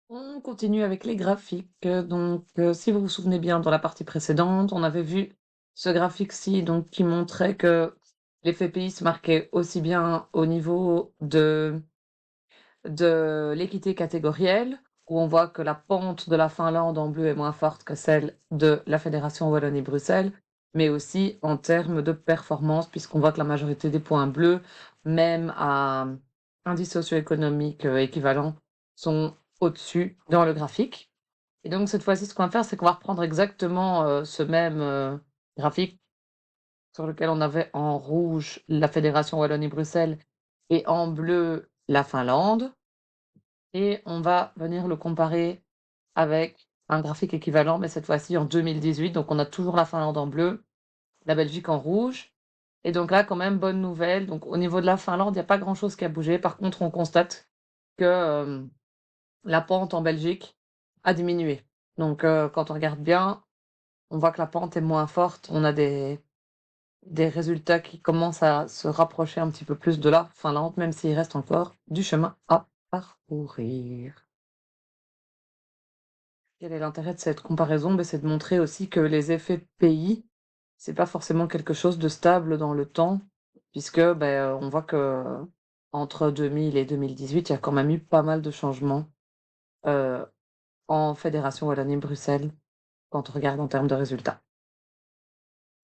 On continue avec les graphiques. Si vous vous souvenez bien, dans la partie précédente, on avait vu ce graphique-ci, donc qui montrait que l'effet pays se marquait aussi bien au niveau de l'équité catégorielle, où on voit que la pente de la Finlande en bleu est moins forte que celle de la Fédération Wallonie-Bruxelles, mais aussi en termes de performance, puisqu'on voit que la majorité des points bleus, même à indice socio-économique équivalent, sont au-dessus dans le graphique. Et donc cette fois-ci, ce qu'on va faire, c'est qu'on va reprendre exactement ce même graphique sur lequel on avait en rouge la Fédération Wallonie-Bruxelles et en bleu la Finlande. Et on va venir le comparer avec un graphique équivalent, mais cette fois-ci en 2018. Donc on a toujours la Finlande en bleu, la Belgique en rouge. Et donc là, quand même, bonne nouvelle. Donc au niveau de la Finlande, il n'y a pas grand-chose qui a bougé. Par contre, on constate que la pente en Belgique a diminué. Donc quand on regarde bien, on voit que la pente est moins forte. On a des résultats qui commencent à se rapprocher un petit peu plus de la Finlande, même s'il reste encore du chemin à parcourir. Quel est l'intérêt de cette comparaison? Beh, c'est de montrer aussi que les effets de pays, c'est pas forcément quelque chose de stable dans le temps, puisque, on voit qu'entre 2000 et 2018, il y a quand même eu pas mal de changements, heu, en Fédération Wallonie-Bruxelles, quand on regarde en termes de résultats.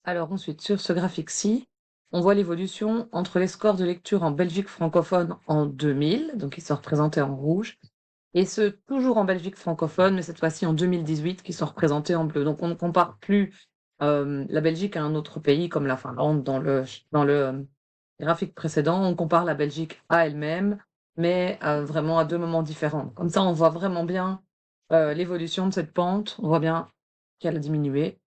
Alors ensuite, sur ce graphique-ci, on voit l'évolution entre les scores de lecture en Belgique francophone en 2000, donc ils sont représentés en rouge, et ceux toujours en Belgique francophone, mais cette fois-ci en 2018, qui sont représentés en bleu. Donc on ne compare plus, la Belgique à un autre pays comme la Finlande dans le graphique précédent. On compare la Belgique à elle-même, mais vraiment à 2 moments différents. Comme ça, on voit vraiment bien, l'évolution de cette pente. On voit bien qu'elle a diminué.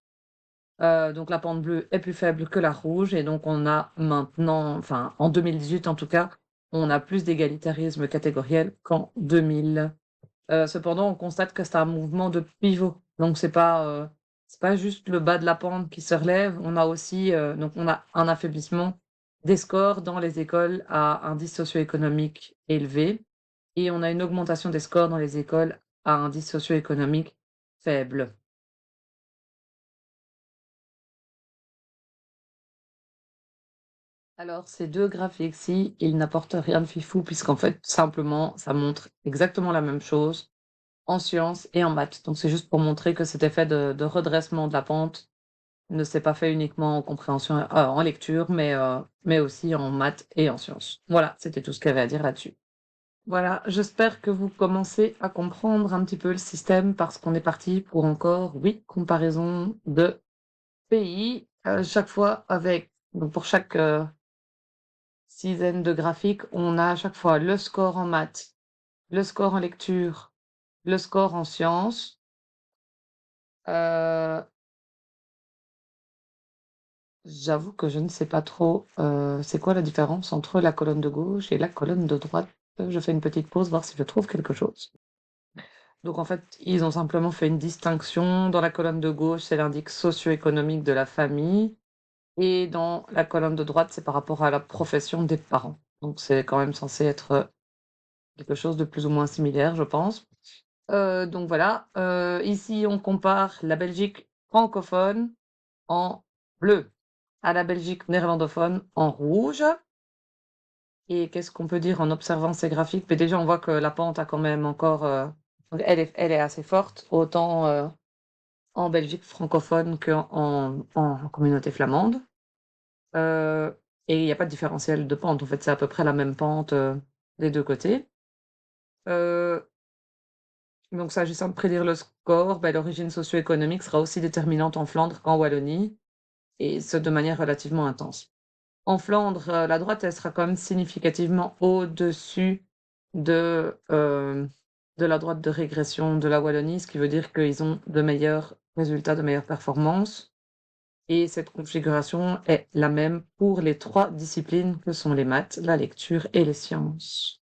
Donc la pente bleue est plus faible que la rouge et donc on a maintenant, enfin en 2018 en tout cas, on a plus d'égalitarisme catégoriel qu'en 2000. Cependant, on constate que c'est un mouvement de pivot. Donc c'est pas juste le bas de la pente qui se relève, on a aussi, donc on a un affaiblissement des scores dans les écoles à indice socio-économique élevé et on a une augmentation des scores dans les écoles à indice socio-économique faible. Alors, ces 2 graphiques-ci, ils n'apportent rien de fifou puisqu'en fait, simplement, ça montre exactement la même chose en sciences et en maths. Donc c'est juste pour montrer que cet effet de redressement de la pente ne s'est pas fait uniquement en compréhension, en lecture, mais aussi en maths et en sciences. Voilà, c'était tout ce qu'il y avait à dire là-dessus. Voilà, j'espère que vous commencez à comprendre un petit peu le système parce qu'on est parti pour encore 8 comparaisons de pays, chaque fois avec donc pour chaque, dizaine de graphiques, on a à chaque fois le score en maths, le score en lecture, le score en sciences. Heu, J'avoue que je ne sais pas trop, c'est quoi la différence entre la colonne de gauche et la colonne de droite? Je fais une petite pause, voir si je trouve quelque chose. Donc en fait, ils ont simplement fait une distinction. Dans la colonne de gauche, c'est l'indice socio-économique de la famille et dans la colonne de droite, c'est par rapport à la profession des parents. Donc c'est quand même censé être, quelque chose de plus ou moins similaire, je pense. Donc voilà, ici on compare la Belgique francophone en bleu à la Belgique néerlandophone en rouge. Et qu'est-ce qu'on peut dire en observant ces graphiques? Beh, déjà on voit que la pente a quand même encore, donc elle est assez forte, autant, en Belgique francophone qu'en communauté flamande. Heu et il y a pas de différentiel de pente, en fait, c'est à peu près la même pente, des 2 côtés. Heu Donc s'agissant de prédire le score, l'origine socio-économique sera aussi déterminante en Flandre qu'en Wallonie, et ce de manière relativement intense. En Flandre, la droite, elle sera quand même significativement au-dessus de la droite de régression de la Wallonie, ce qui veut dire qu'ils ont de meilleurs résultats, de meilleures performances, et cette configuration est la même pour les 3 disciplines que sont les maths, la lecture et les sciences.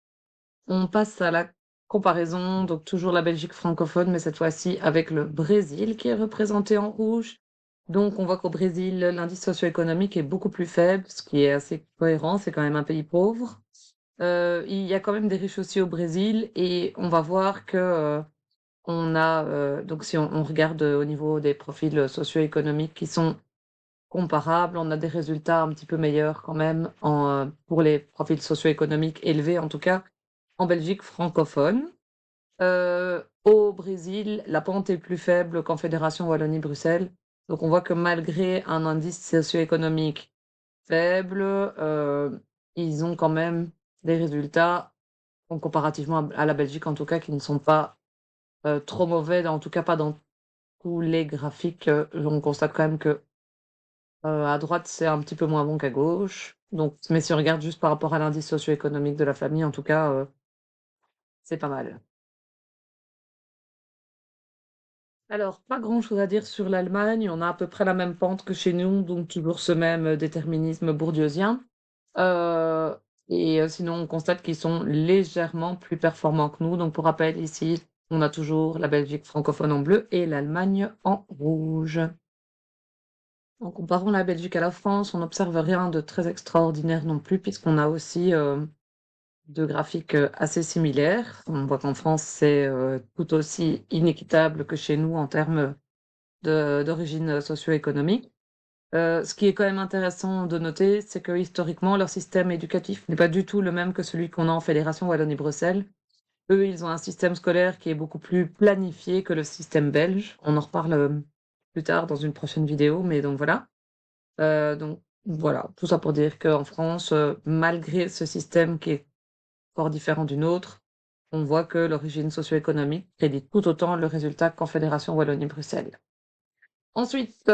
On passe à la comparaison, donc toujours la Belgique francophone, mais cette fois-ci avec le Brésil qui est représenté en rouge. Donc on voit qu'au Brésil, l'indice socio-économique est beaucoup plus faible, ce qui est assez cohérent, c'est quand même un pays pauvre. Il y a quand même des riches aussi au Brésil et on va voir que, on a, donc si on regarde, au niveau des profils, socio-économiques qui sont comparables, on a des résultats un petit peu meilleurs quand même pour les profils socio-économiques élevés, en tout cas, en Belgique francophone. Au Brésil, la pente est plus faible qu'en Fédération Wallonie-Bruxelles. Donc on voit que malgré un indice socio-économique faible, ils ont quand même des résultats, bon, comparativement à la Belgique en tout cas, qui ne sont pas, trop mauvais, en tout cas pas dans tous les graphiques, on constate quand même que, à droite, c'est un petit peu moins bon qu'à gauche. Donc mais si on regarde juste par rapport à l'indice socio-économique de la famille, en tout cas, c'est pas mal. Alors, pas grand-chose à dire sur l'Allemagne. On a à peu près la même pente que chez nous, donc toujours ce même déterminisme bourdieusien. Heu sinon, on constate qu'ils sont légèrement plus performants que nous. Donc pour rappel, ici, on a toujours la Belgique francophone en bleu et l'Allemagne en rouge. En comparant la Belgique à la France, on n'observe rien de très extraordinaire non plus, puisqu'on a aussi, 2 graphiques, assez similaires. On voit qu'en France, c'est, tout aussi inéquitable que chez nous en termes d'origine socio-économique. Ce qui est quand même intéressant de noter, c'est que historiquement, leur système éducatif n'est pas du tout le même que celui qu'on a en Fédération Wallonie-Bruxelles. Eux, ils ont un système scolaire qui est beaucoup plus planifié que le système belge. On en reparle, plus tard dans une prochaine vidéo, mais donc voilà. Donc voilà, tout ça pour dire qu'en France, malgré ce système qui est fort différent du nôtre, on voit que l'origine socio-économique prédit tout autant le résultat qu'en Fédération Wallonie-Bruxelles. Ensuite,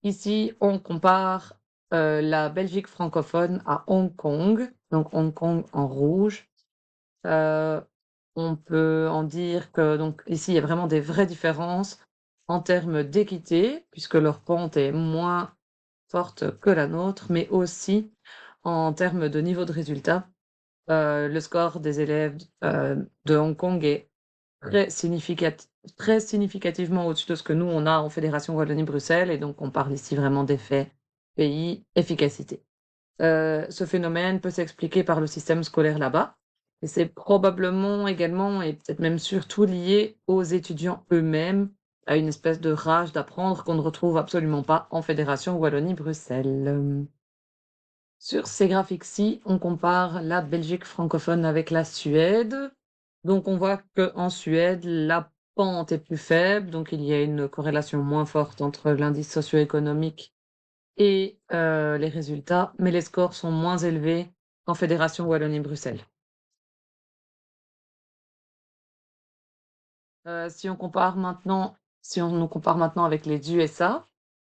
ici, on compare, la Belgique francophone à Hong Kong, donc Hong Kong en rouge. Heu, on peut en dire que donc ici, il y a vraiment des vraies différences en termes d'équité, puisque leur pente est moins forte que la nôtre, mais aussi en termes de niveau de résultat. Le score des élèves, de Hong Kong est très significativement au-dessus de ce que nous, on a en Fédération Wallonie-Bruxelles et donc on parle ici vraiment d'effet pays, efficacité. Ce phénomène peut s'expliquer par le système scolaire là-bas et c'est probablement également et peut-être même surtout lié aux étudiants eux-mêmes, à une espèce de rage d'apprendre qu'on ne retrouve absolument pas en Fédération Wallonie-Bruxelles. Sur ces graphiques-ci, on compare la Belgique francophone avec la Suède. Donc on voit qu'en Suède, la pente est plus faible, donc il y a une corrélation moins forte entre l'indice socio-économique et les résultats, mais les scores sont moins élevés qu'en Fédération Wallonie-Bruxelles. Si on nous compare maintenant avec les USA,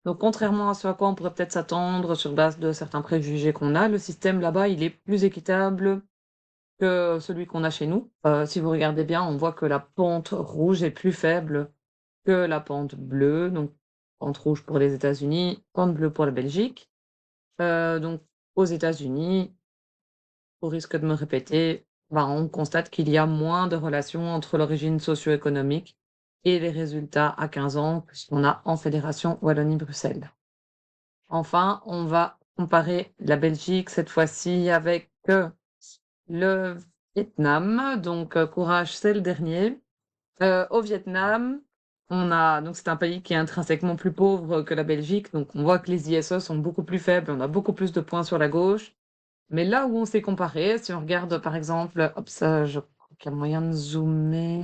donc contrairement à ce à quoi on pourrait peut-être s'attendre sur base de certains préjugés qu'on a, le système là-bas, il est plus équitable que celui qu'on a chez nous. Si vous regardez bien, on voit que la pente rouge est plus faible que la pente bleue, donc pente rouge pour les États-Unis, pente bleue pour la Belgique. Donc aux États-Unis, au risque de me répéter, bah, on constate qu'il y a moins de relations entre l'origine socio-économique et les résultats à 15 ans que ce qu'on a en Fédération Wallonie-Bruxelles. Enfin, on va comparer la Belgique cette fois-ci avec, le Vietnam, donc courage, c'est le dernier. Au Vietnam, on a donc c'est un pays qui est intrinsèquement plus pauvre que la Belgique, donc on voit que les ISE sont beaucoup plus faibles, on a beaucoup plus de points sur la gauche. Mais là où on s'est comparé, si on regarde par exemple, hop ça je crois qu'il y a moyen de zoomer.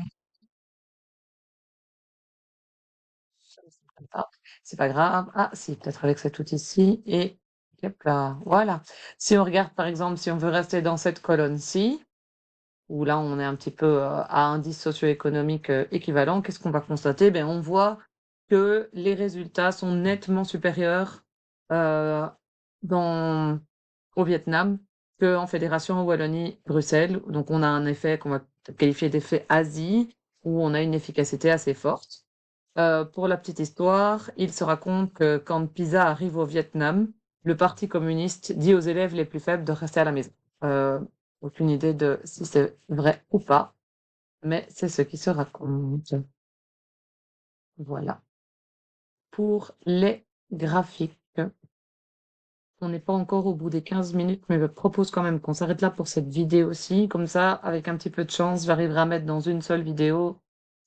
Ça ne s'écrase pas, c'est pas grave. Ah si, peut-être avec cet outil-ci et hop là, voilà. Si on regarde par exemple, si on veut rester dans cette colonne-ci, où là on est un petit peu, à indice socio-économique, équivalent, qu'est-ce qu'on va constater? Ben on voit que les résultats sont nettement supérieurs, heu, dans au Vietnam qu'en Fédération Wallonie-Bruxelles. Donc on a un effet qu'on va peut-être qualifier d'effet Asie, où on a une efficacité assez forte. Pour la petite histoire, il se raconte que quand PISA arrive au Vietnam, le parti communiste dit aux élèves les plus faibles de rester à la maison. Heu, aucune idée de si c'est vrai ou pas, mais c'est ce qui se raconte. Voilà. Pour les graphiques. On n'est pas encore au bout des 15 minutes, mais je propose quand même qu'on s'arrête là pour cette vidéo-ci. Comme ça, avec un petit peu de chance, j'arriverai à mettre dans une seule vidéo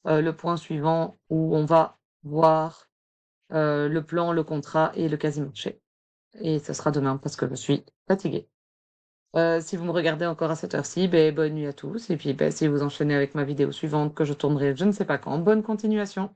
le point suivant où on va voir, le plan, le contrat et le quasi-marché et ce sera demain parce que je suis fatiguée. Si vous me regardez encore à cette heure-ci, beh, bonne nuit à tous et puis, beh, si vous enchaînez avec ma vidéo suivante que je tournerai je ne sais pas quand, bonne continuation.